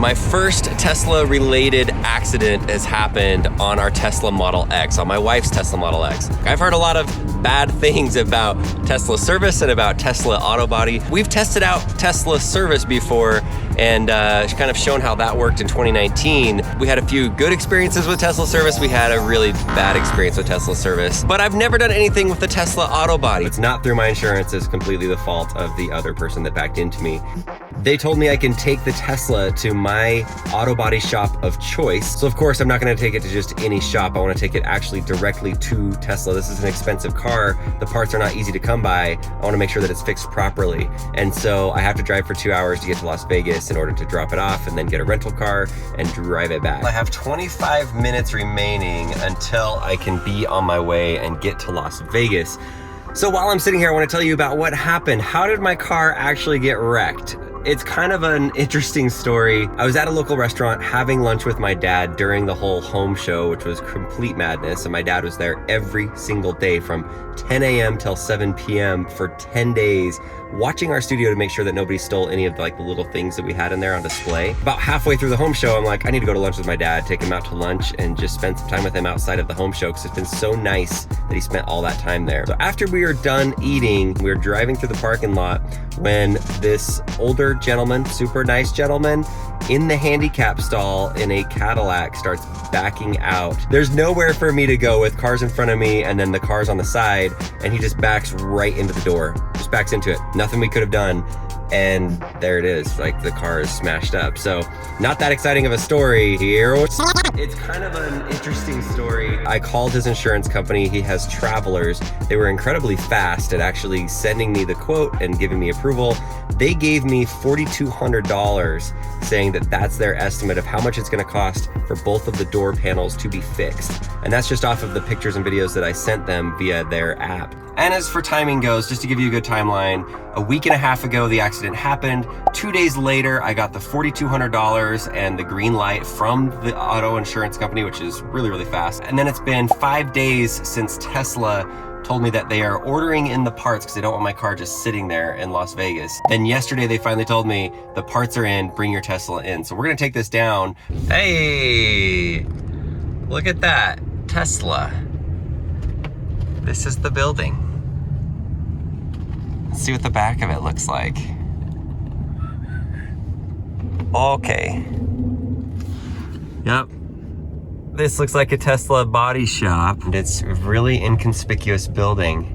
My first Tesla-related accident has happened on our Tesla Model X, on my wife's Tesla Model X. I've heard a lot of bad things about Tesla service and about Tesla auto body. We've tested out Tesla service before and kind of shown how that worked in 2019. We had a few good experiences with Tesla service. We had a really bad experience with Tesla service, but I've never done anything with the Tesla auto body. It's not through my insurance. It's completely the fault of the other person that backed into me. They told me I can take the Tesla to my auto body shop of choice. So of course, I'm not gonna take it to just any shop. I wanna take it actually directly to Tesla. This is an expensive car. The parts are not easy to come by. I wanna make sure that it's fixed properly. And so I have to drive for 2 hours to get to Las Vegas in order to drop it off and then get a rental car and drive it back. I have 25 minutes remaining until I can be on my way and get to Las Vegas. So while I'm sitting here, I wanna tell you about what happened. How did my car actually get wrecked? It's kind of an interesting story. I was at a local restaurant having lunch with my dad during the whole home show, which was complete madness. And my dad was there every single day from 10 a.m. till 7 p.m. for 10 days, watching our studio to make sure that nobody stole any of the little things that we had in there on display. About halfway through the home show, I'm like, I need to go to lunch with my dad, take him out to lunch and just spend some time with him outside of the home show because it's been so nice that he spent all that time there. So after we were done eating, we were driving through the parking lot when this older gentleman, super nice gentleman, in the handicap stall in a Cadillac starts backing out. There's nowhere for me to go with cars in front of me and then the cars on the side, and he just backs right into the door. Just backs into it. Nothing we could have done. And there it is, the car is smashed up. So not that exciting of a story here. It's kind of an interesting story. I called his insurance company. He has Travelers. They were incredibly fast at actually sending me the quote and giving me approval. They gave me $4,200 saying that that's their estimate of how much it's gonna cost for both of the door panels to be fixed. And that's just off of the pictures and videos that I sent them via their app. And as for timing goes, just to give you a good timeline, a week and a half ago, the accident happened. 2 days later, I got the $4,200 and the green light from the auto insurance company, which is really, really fast. And then it's been 5 days since Tesla told me that they are ordering in the parts because they don't want my car just sitting there in Las Vegas. Then yesterday, they finally told me the parts are in, bring your Tesla in. So we're gonna take this down. Hey, look at that, Tesla. This is the building. Let's see what the back of it looks like. Okay. Yep. This looks like a Tesla body shop. It's a really inconspicuous building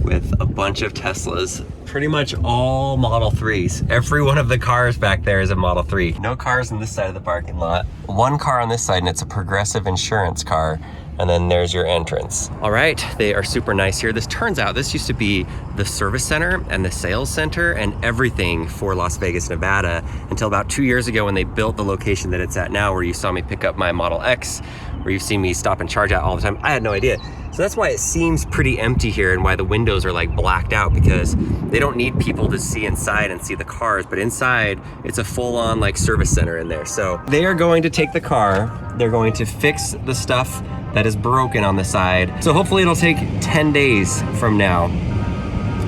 with a bunch of Teslas. Pretty much all Model 3s. Every one of the cars back there is a Model 3. No cars on this side of the parking lot. One car on this side, and it's a Progressive insurance car. And then there's your entrance. All right, they are super nice here. This turns out, this used to be the service center and the sales center and everything for Las Vegas, Nevada, until about 2 years ago when they built the location that it's at now, where you saw me pick up my Model X, where you've seen me stop and charge at all the time. I had no idea. So that's why it seems pretty empty here and why the windows are blacked out, because they don't need people to see inside and see the cars, but inside it's a full-on service center in there. So they are going to take the car, they're going to fix the stuff that is broken on the side. So hopefully it'll take 10 days from now.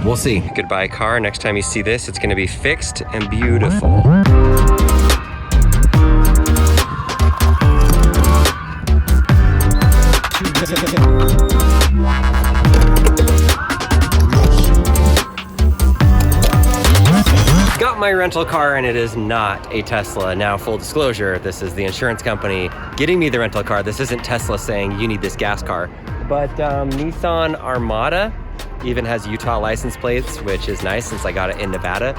We'll see. Goodbye car, next time you see this, it's gonna be fixed and beautiful. Got my rental car and it is not a Tesla. Now, full disclosure, this is the insurance company getting me the rental car. This isn't Tesla saying you need this gas car. But Nissan Armada even has Utah license plates, which is nice since I got it in Nevada.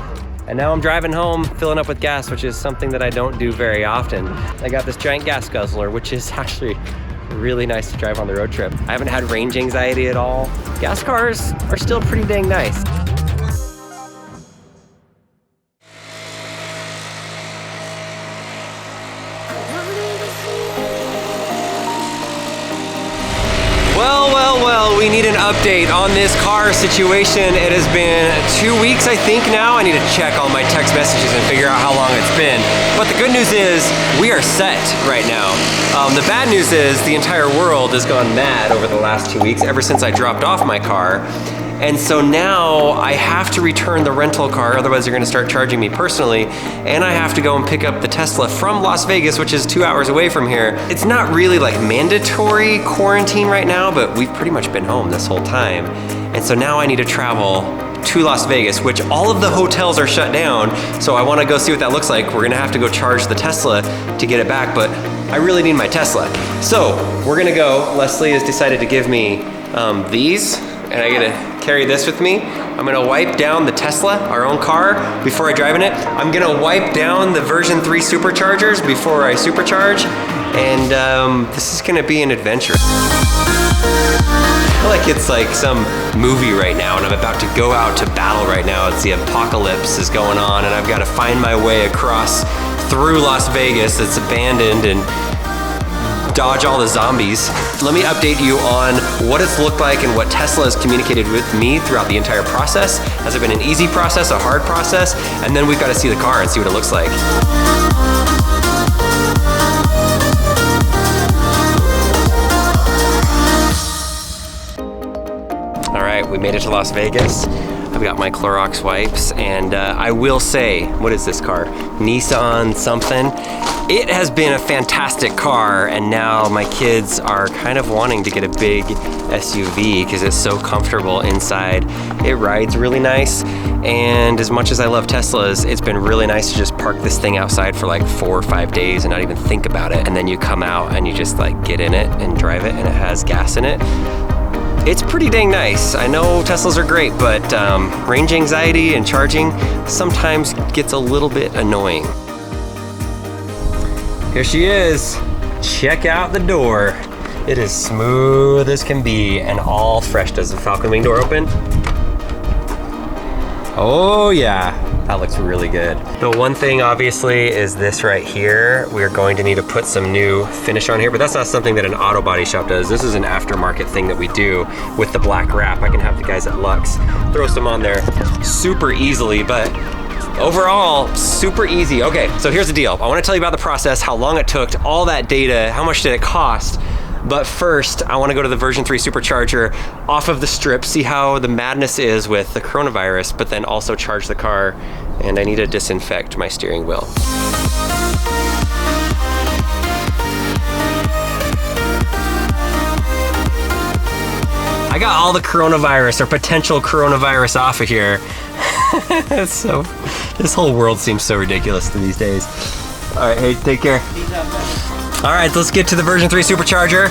And now I'm driving home, filling up with gas, which is something that I don't do very often. I got this giant gas guzzler, which is actually really nice to drive on the road trip. I haven't had range anxiety at all. Gas cars are still pretty dang nice. Well, we need an update on this car situation. It has been 2 weeks, I think now. I need to check all my text messages and figure out how long it's been. But the good news is we are set right now. The bad news is the entire world has gone mad over the last 2 weeks, ever since I dropped off my car. And so now I have to return the rental car, otherwise they're gonna start charging me personally. And I have to go and pick up the Tesla from Las Vegas, which is 2 hours away from here. It's not really like mandatory quarantine right now, but we've pretty much been home this whole time. And so now I need to travel to Las Vegas, which all of the hotels are shut down. So I wanna go see what that looks like. We're gonna have to go charge the Tesla to get it back, but I really need my Tesla. So we're gonna go. Leslie has decided to give me these, and I gotta carry this with me. I'm gonna wipe down the Tesla, our own car, before I drive in it. I'm gonna wipe down the version 3 superchargers before I supercharge. And this is gonna be an adventure. I feel like it's like some movie right now, and I'm about to go out to battle right now. It's the apocalypse is going on, and I've got to find my way across through Las Vegas that's abandoned and dodge all the zombies. Let me update you on what it's looked like and what Tesla has communicated with me throughout the entire process. Has it been an easy process, a hard process? And then we've got to see the car and see what it looks like. All right, we made it to Las Vegas. I've got my Clorox wipes, and I will say, what is this car? Nissan something. It has been a fantastic car, and now my kids are kind of wanting to get a big SUV because it's so comfortable inside. It rides really nice, and as much as I love Teslas, it's been really nice to just park this thing outside for like 4 or 5 days and not even think about it. And then you come out and you just like get in it and drive it, and it has gas in it. It's pretty dang nice. I know Teslas are great, but range anxiety and charging sometimes gets a little bit annoying. Here she is. Check out the door. It is smooth as can be and all fresh. Does the Falcon Wing door open? Oh yeah, that looks really good. The one thing obviously is this right here. We're going to need to put some new finish on here, but that's not something that an auto body shop does. This is an aftermarket thing that we do with the black wrap. I can have the guys at Lux throw some on there super easily, but overall, super easy. Okay, so here's the deal. I wanna tell you about the process, how long it took, all that data, how much did it cost. But first, I wanna go to the version 3 supercharger off of the strip, see how the madness is with the coronavirus, but then also charge the car, and I need to disinfect my steering wheel. I got all the coronavirus or potential coronavirus off of here. So, this whole world seems so ridiculous these days. All right, hey, take care. All right, let's get to the version 3 supercharger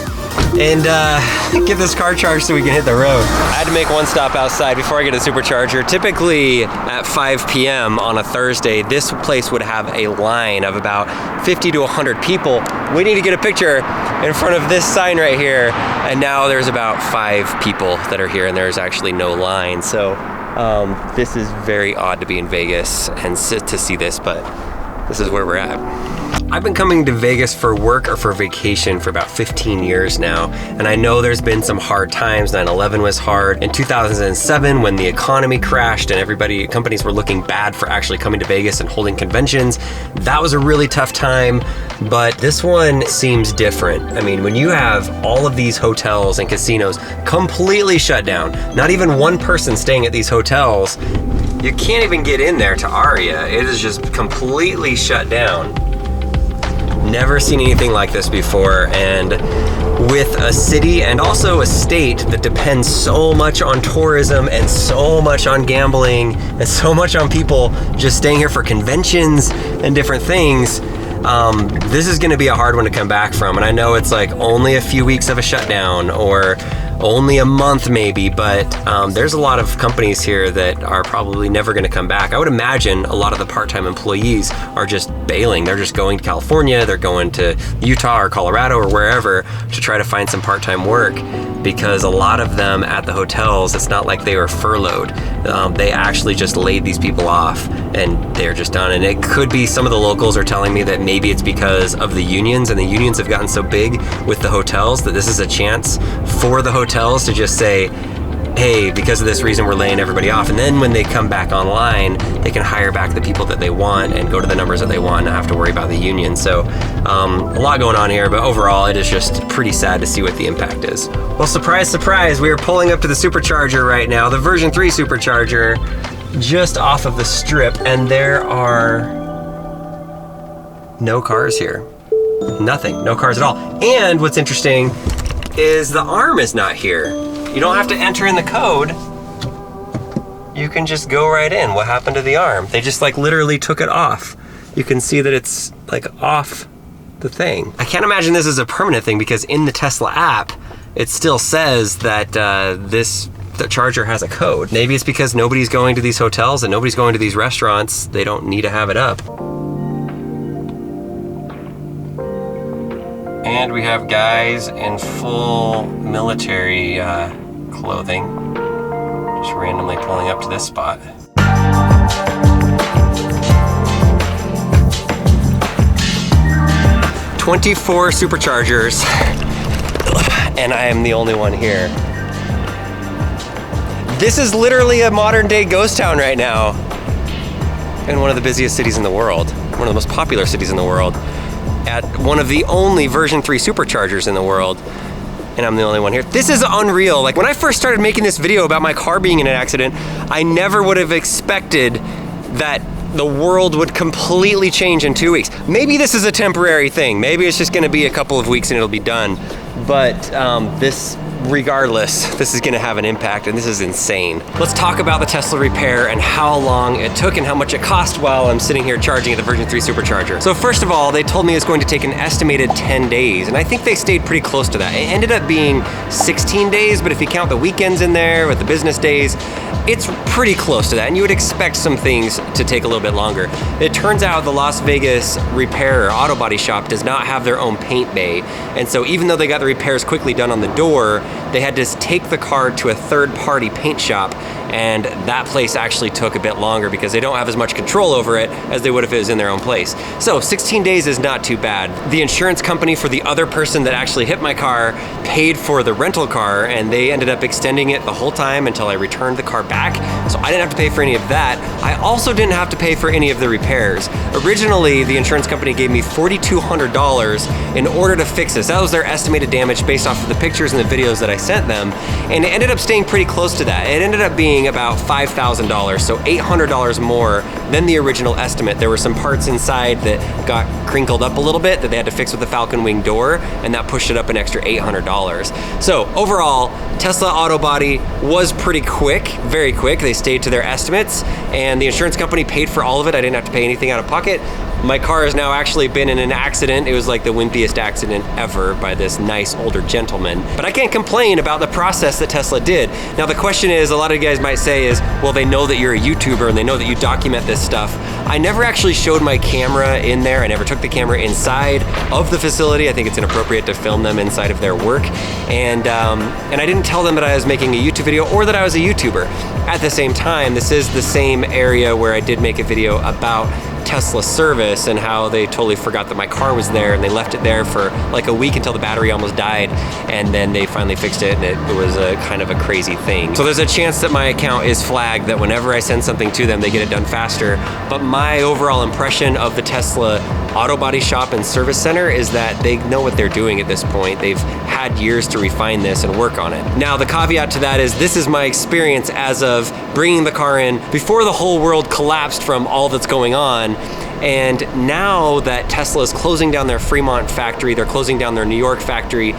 and get this car charged so we can hit the road. I had to make one stop outside before I get a supercharger. Typically at 5 p.m. on a Thursday, this place would have a line of about 50 to 100 people waiting to get a picture in front of this sign right here. And now there's about 5 people that are here and there's actually no line. So this is very odd to be in Vegas and to see this, but this is where we're at. I've been coming to Vegas for work or for vacation for about 15 years now, and I know there's been some hard times. 9/11 was hard. In 2007, when the economy crashed and companies were looking bad for actually coming to Vegas and holding conventions, that was a really tough time, but this one seems different. I mean, when you have all of these hotels and casinos completely shut down, not even one person staying at these hotels, you can't even get in there to Aria. It is just completely shut down. Never seen anything like this before, and with a city and also a state that depends so much on tourism and so much on gambling and so much on people just staying here for conventions and different things, this is gonna be a hard one to come back from. And I know it's like only a few weeks of a shutdown or only a month maybe, but there's a lot of companies here that are probably never gonna come back. I would imagine a lot of the part-time employees are just bailing. They're just going to California, they're going to Utah or Colorado or wherever to try to find some part-time work, because a lot of them at the hotels, it's not like they were furloughed. They actually just laid these people off and they're just done. And it could be some of the locals are telling me that maybe it's because of the unions, and the unions have gotten so big with the hotels that this is a chance for the hotels to just say, hey, because of this reason, we're laying everybody off. And then when they come back online, they can hire back the people that they want and go to the numbers that they want and not have to worry about the union. So a lot going on here, but overall, it is just pretty sad to see what the impact is. Well, surprise, surprise, we are pulling up to the supercharger right now, the version 3 supercharger, just off of the strip, and there are no cars here. Nothing, no cars at all. And what's interesting is the arm is not here. You don't have to enter in the code. You can just go right in. What happened to the arm? They just like literally took it off. You can see that it's like off the thing. I can't imagine this is a permanent thing because in the Tesla app, it still says that the charger has a code. Maybe it's because nobody's going to these hotels and nobody's going to these restaurants. They don't need to have it up. And we have guys in full military clothing, just randomly pulling up to this spot. 24 superchargers, and I am the only one here. This is literally a modern day ghost town right now in one of the busiest cities in the world, one of the most popular cities in the world, at one of the only version 3 superchargers in the world, and I'm the only one here. This is unreal. Like when I first started making this video about my car being in an accident, I never would have expected that the world would completely change in 2 weeks. Maybe this is a temporary thing. Maybe it's just gonna be a couple of weeks and it'll be done. But regardless, this is gonna have an impact, and this is insane. Let's talk about the Tesla repair and how long it took and how much it cost while I'm sitting here charging at the version 3 supercharger. So first of all, they told me it's going to take an estimated 10 days, and I think they stayed pretty close to that. It ended up being 16 days, but if you count the weekends in there with the business days, it's pretty close to that, and you would expect some things to take a little bit longer. It turns out the Las Vegas repair auto body shop does not have their own paint bay, and so even though they got the repairs quickly done on the door, they had to take the car to a third-party paint shop, and that place actually took a bit longer because they don't have as much control over it as they would if it was in their own place. So 16 days is not too bad. The insurance company for the other person that actually hit my car paid for the rental car, and they ended up extending it the whole time until I returned the car back. So I didn't have to pay for any of that. I also didn't have to pay for any of the repairs. Originally, the insurance company gave me $4,200 in order to fix this. That was their estimated damage based off of the pictures and the videos that I sent them, and it ended up staying pretty close to that. It ended up being about $5,000, so $800 more than the original estimate. There were some parts inside that got crinkled up a little bit that they had to fix with the Falcon Wing door, and that pushed it up an extra $800. So overall, Tesla Auto Body was pretty quick, very quick. They stayed to their estimates, and the insurance company paid for all of it. I didn't have to pay anything out of pocket. My car has now actually been in an accident. It was like the wimpiest accident ever by this nice older gentleman. But I can't complain about the process that Tesla did. Now the question is, a lot of you guys might say is, well, they know that you're a YouTuber and they know that you document this stuff. I never actually showed my camera in there. I never took the camera inside of the facility. I think it's inappropriate to film them inside of their work. And I didn't tell them that I was making a YouTube video or that I was a YouTuber. At the same time, this is the same area where I did make a video about Tesla service and how they totally forgot that my car was there, and they left it there for like a week until the battery almost died, and then they finally fixed it, and it was a kind of a crazy thing. So there's a chance that my account is flagged, that whenever I send something to them, they get it done faster. But my overall impression of the Tesla Auto Body Shop and Service Center is that they know what they're doing at this point. They've had years to refine this and work on it. Now, the caveat to that is this is my experience as of bringing the car in before the whole world collapsed from all that's going on. And now that Tesla is closing down their Fremont factory, they're closing down their New York factory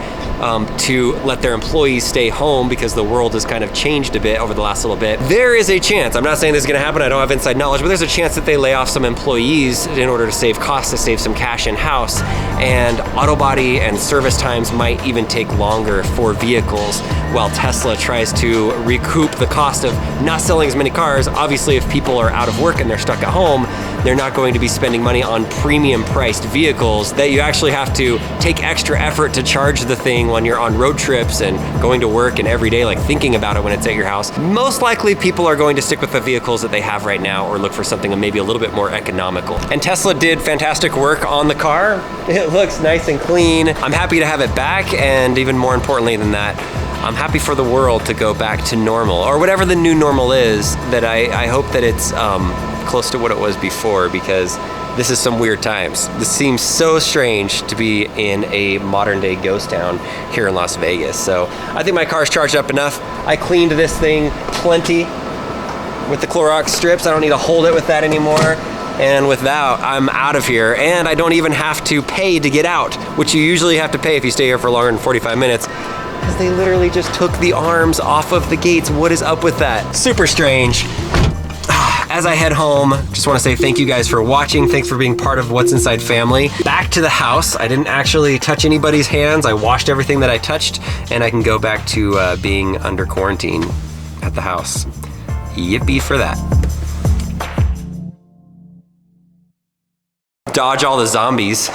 to let their employees stay home because the world has kind of changed a bit over the last little bit. There is a chance, I'm not saying this is gonna happen, I don't have inside knowledge, but there's a chance that they lay off some employees in order to save costs, to save some cash in-house. And auto body and service times might even take longer for vehicles while Tesla tries to recoup the cost of not selling as many cars. Obviously, if people are out of work and they're stuck at home, they're not going to be spending money on premium priced vehicles that you actually have to take extra effort to charge the thing when you're on road trips and going to work and every day, like thinking about it when it's at your house. Most likely people are going to stick with the vehicles that they have right now or look for something maybe a little bit more economical. And Tesla did fantastic work on the car. It looks nice and clean. I'm happy to have it back, and even more importantly than that, I'm happy for the world to go back to normal, or whatever the new normal is, that I hope that it's close to what it was before, because this is some weird times. This seems so strange to be in a modern day ghost town here in Las Vegas. So I think my car's charged up enough. I cleaned this thing plenty with the Clorox strips. I don't need to hold it with that anymore. And with that, I'm out of here. And I don't even have to pay to get out, which you usually have to pay if you stay here for longer than 45 minutes, because they literally just took the arms off of the gates. What is up with that? Super strange. As I head home, just want to say thank you guys for watching. Thanks for being part of What's Inside family. Back to the house. I didn't actually touch anybody's hands. I washed everything that I touched, and I can go back to being under quarantine at the house. Yippee for that. Dodge all the zombies.